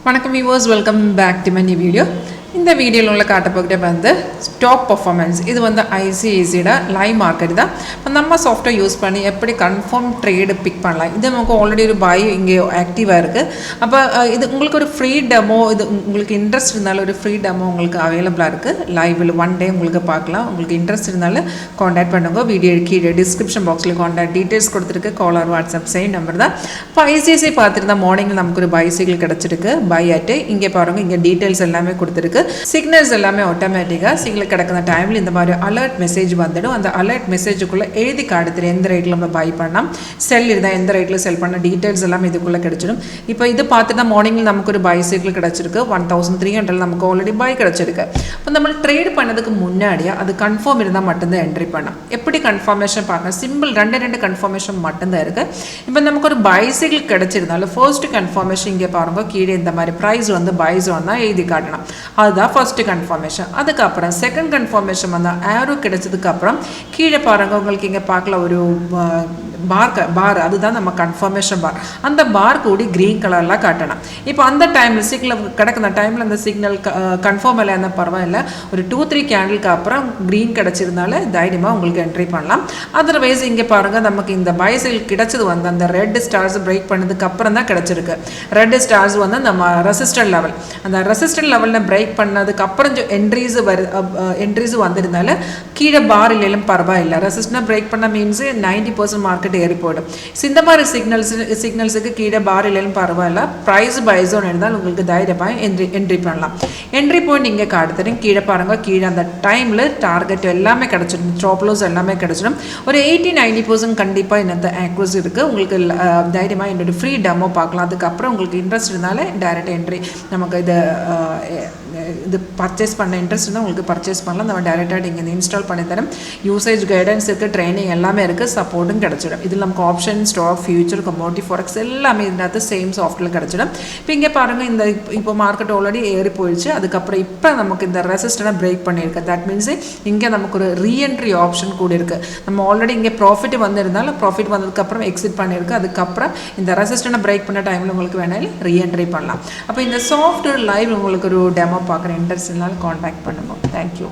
வணக்கம் viewers, welcome back to my new video. இந்த வீடியோல உள்ள காட்டப்போகிட்ட வந்து ஸ்டாக் பெர்ஃபார்மன்ஸ் இது வந்து ஐசிஐசியோட லைவ் மார்க்கெட் தான். இப்போ நம்ம சாஃப்ட்வேர் யூஸ் பண்ணி எப்படி கன்ஃபார்ம் ட்ரேடு பிக் பண்ணலாம். இது நமக்கு ஆல்ரெடி ஒரு பை இங்கே ஆக்டிவாக இருக்குது. அப்போ இது உங்களுக்கு ஒரு ஃப்ரீ டெமோ, இது உங்களுக்கு இன்ட்ரெஸ்ட் இருந்தாலும் ஒரு ஃப்ரீ டெமோ உங்களுக்கு அவைலபிளாக இருக்குது. லைவில் ஒன் டே உங்களுக்கு பார்க்கலாம். உங்களுக்கு இன்ட்ரெஸ்ட் இருந்தாலும் காண்டாக்ட் பண்ணுங்க. வீடியோ கீழே டிஸ்கிரிப்ஷன் பாக்ஸில் காண்டாக்ட் டீட்டெயில்ஸ் கொடுத்துருக்கு. Call or WhatsApp same number தான். இப்போ ஐசிஐசி பார்த்துருந்தா மார்னிங்கில் நமக்கு ஒரு பைசைக்கிள் கிடச்சிருக்கு. பை ஆட்டு இங்கே பாருங்கள், இங்கே டீட்டெயில்ஸ் எல்லாமே கொடுத்துருக்கு. சிக்னல்ஸ் எல்லாமே ஆட்டோமேட்டிக்காக சிக்னல் கிடக்கிற டைமில் இந்த மாதிரி அலர்ட் மெசேஜ் வந்துடும். அந்த அலர்ட் மெசேஜுக்குள்ளே எழுதி காட்டுறது எந்த ரேட்டில் நம்ம பை பண்ணலாம், செல் இருந்தால் எந்த ரேட்டில் செல் பண்ண டீட்டெயில்ஸ் எல்லாமே இதுக்குள்ளே கிடச்சிடும். இப்போ இது பார்த்துட்டா மார்னிங்கில் நமக்கு ஒரு பைசைக்கிள் கிடச்சிருக்கு. 1300 நமக்கு ஆல்ரெடி பை கிடச்சிருக்கு. இப்போ நம்ம ட்ரேட் பண்ணதுக்கு முன்னாடியே அது கன்ஃபார்ம் இருந்தால் மட்டும்தான் என்ட்ரி பண்ணலாம். எப்படி கன்ஃபர்மேஷன் பார்க்கலாம், சிம்பிள் ரெண்டு கன்ஃபர்மேஷன் மட்டும்தான் இருக்குது. இப்போ நமக்கு ஒரு பைசைக்கிள் கிடச்சிருந்தாலும் ஃபர்ஸ்ட் கன்ஃபர்மேஷன் இங்கே பாருங்க, கீழே இந்த மாதிரி ப்ரைஸ் வந்து பைஸ் வந்தால் எழுதி காட்டணும். அதுதான் ஃபர்ஸ்ட் கன்ஃபர்மேஷன். அதுக்கப்புறம் செகண்ட் கன்ஃபர்மேஷன் வந்தால் ஆரோ கிடைச்சதுக்கப்புறம் கீழே பாருங்கள், உங்களுக்கு இங்கே பார்க்கல ஒரு பார் அதுதான் நம்ம கன்ஃபர்மேஷன் பார். அந்த பார் கூடி க்ரீன் கலர்லாம் காட்டணும். இப்போ அந்த டைமில் சிக்னல் கிடக்கிற டைமில் அந்த சிக்னல் கன்ஃபார்ம் இல்லை அந்த பரவாயில்லை, ஒரு 2-3 கேண்டிலுக்கு அப்புறம் க்ரீன் கிடச்சிருந்தால தைரியமாக உங்களுக்கு என்ட்ரி பண்ணலாம். அதர்வைஸ் இங்கே பாருங்கள், நமக்கு இந்த பைசைல் கிடச்சது வந்து அந்த ரெட் ஸ்டார்ஸ் பிரேக் பண்ணதுக்கு அப்புறம் தான் கிடச்சிருக்கு. ரெட் ஸ்டார்ஸ் வந்து நம்ம ரெசிஸ்டர் லெவல், அந்த ரெசிஸ்டர் லெவலில் பிரேக் பண்ணதுக்கு அப்புறம் என்ட்ரிஸ் வந்திருந்தால கீழே பார் இல்லையும் பரவாயில்லை. ரெசிஸ்டர் பிரேக் பண்ண மீன்ஸ் 90% மார்க்கெட் ஏறி போய்டும். இந்த மாதிரி சிக்னல்ஸுக்கு கீழே பார் இல்லையும் பரவாயில்ல, ப்ரைஸ் பைஸோன் இருந்தால் உங்களுக்கு தைரியமாக என்ட்ரி பண்ணலாம். என்ட்ரி பாயிண்ட் இங்கே காட்டுறேன். கீழே பாருங்கள், கீழே அந்த டைமில் டார்கெட் எல்லாமே கிடச்சிடும், ஸ்டாப் லாஸ் எல்லாமே கிடச்சிடும். ஒரு 80-90% கண்டிப்பாக இந்த ஆக்யூரசி இருக்குது. உங்களுக்கு தைரியமாக என்னோட ஃப்ரீ டெமோ பார்க்கலாம். அதுக்கப்புறம் உங்களுக்கு இன்ட்ரெஸ்ட் இருந்தாலே டைரெக்ட் என்ட்ரி நமக்கு இது பர்ச்சேஸ் பண்ண இன்ட்ரெஸ்ட் இருந்தால் உங்களுக்கு பர்ச்சேஸ் பண்ணலாம். நம்ம டைரெக்டாக இங்கே இன்ஸ்டால் பண்ணி தரோம். யூசேஜ் கைடன்ஸ் இருக்குது, ட்ரைனிங் எல்லாமே இருக்குது, சப்போர்ட்டும் கிடச்சிடும். இதில் நமக்கு option, stock, future, commodity, forex எல்லாமே இதனകത്ത് சேம் சாஃப்ட்வேர் கிடச்சிடும். இப்போ இங்கே பாருங்கள், இந்த இப்போ மார்க்கெட் ஆல்ரெடி ஏறி போயிடுச்சு. அதுக்கப்புறம் இப்போ நமக்கு இந்த ரெசிஸ்டனை பிரேக் பண்ணியிருக்கு. தட் மீன்ஸ் இங்கே நமக்கு ஒரு ரீஎன்ட்ரி ஆப்ஷன் கூட இருக்குது. நம்ம ஆல்ரெடி இங்கே ப்ராஃபிட் வந்திருந்தாலும் ப்ராஃபிட் வந்ததுக்கப்புறம் எக்ஸிட் பண்ணியிருக்கு. அதுக்கப்புறம் இந்த ரெசிஸ்டனை பிரேக் பண்ண டைமில் உங்களுக்கு வேணாலும் ரீஎன்ட்ரி பண்ணலாம். அப்போ இந்த சாஃப்ட்வேர் லைவ் உங்களுக்கு ஒரு டெமோ பார்க்குற இன்ட்ரெஸ்ட் இருந்தாலும் காண்டாக்ட் பண்ணுங்க. தேங்க்யூ.